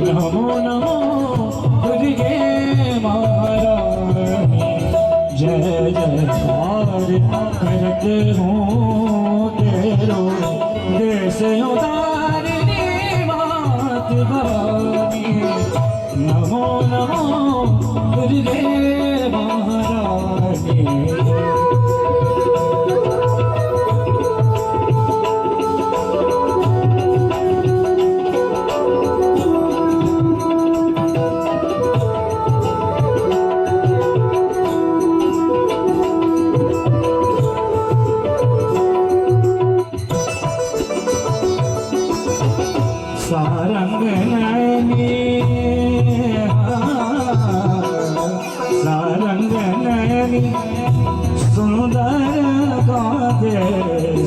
नमो नमो दुर्गे महारानी जय जयकार करते हूँ तेरो देश उतारने मात भवानी नमो नमो दुर्गे महारानी सारंग नयनी सारंग नयनी सुंदर गाते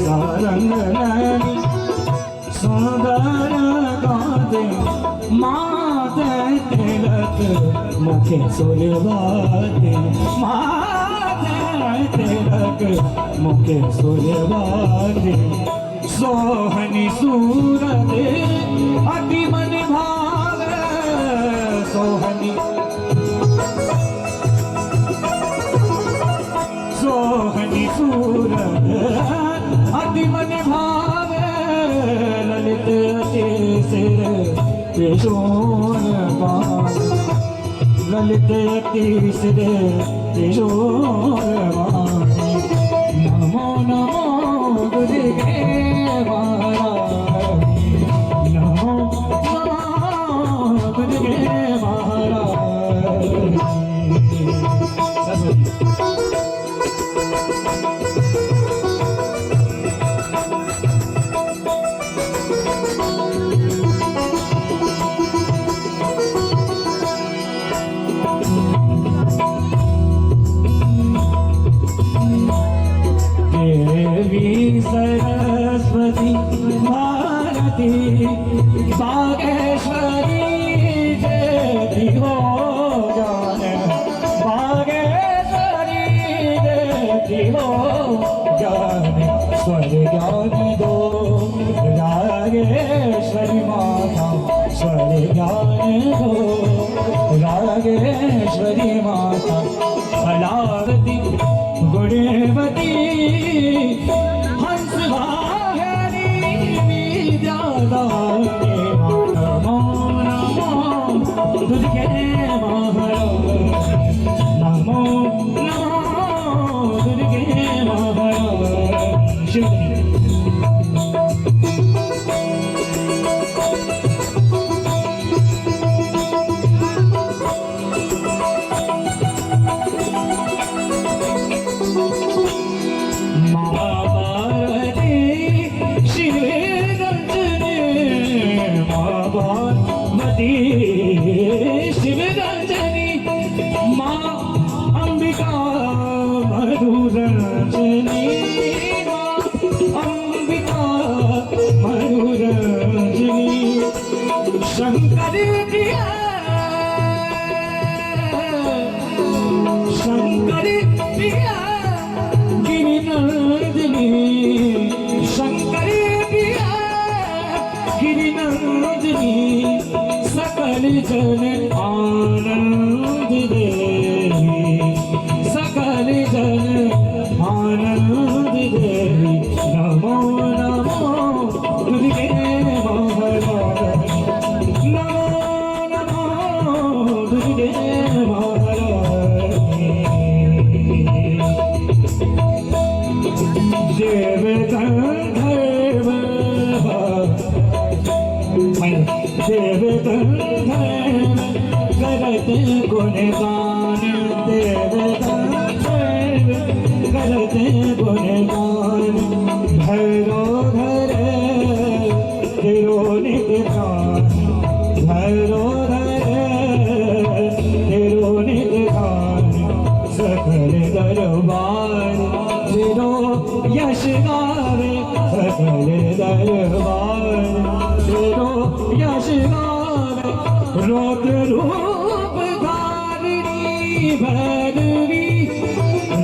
सारंग नयनी सुंदर गाते माते तिलक मुखे सुलभाते माते तिलक मुखे सुलभाते सोहनी सूरत अति मन भाव सोहनी सोहनी सूरत अति मन भाव ललित अति सिर त्रिशूल बाण ललित अति सिर त्रिशूल बाण नमो नमो दुर्गे महारानी नमो नमो दुर्गे महारानी देवी सरस्वती भारती बागेश्वरी देवी हो जाने बागेश्वरी देवी हो जाने स्वर ज्ञान दो रागेश्वरी माता स्वर ज्ञान दो रागेश्वरी माता फलावती गुणवती हंस वाहिनी विद्यादायिनी नमो नमो दुर्गे महारानी नमो नमो दुर्गे महारानी शिवनी शिवरंजनी माँ अंबिका मधुरंजनी माँ अंबिका मधुरंजनी शंकर प्रिया शंकर प्रिया गिरिनंदिनी शंकर प्रिया गिरिनंदिनी सकल जन आनंद दे सकल जन आनंद दे नमो नमो दुर्गे महारानी नमो नमो दुर्गे महारानी देव गंधर्व देव गंधर्व करते गुणगान देव गंधर्व करते गुणगान भैरो धरे तेरो निधान भैरो धरे तेरो निधान सकल दरबार तेरो यश गावे सकल दरबार तेरो यश गावे रौद्र रूप धारिणी भैरवी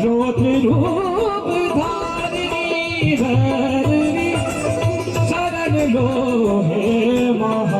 रौद्र रूप धारिणी भैरवी शरण लो हे महा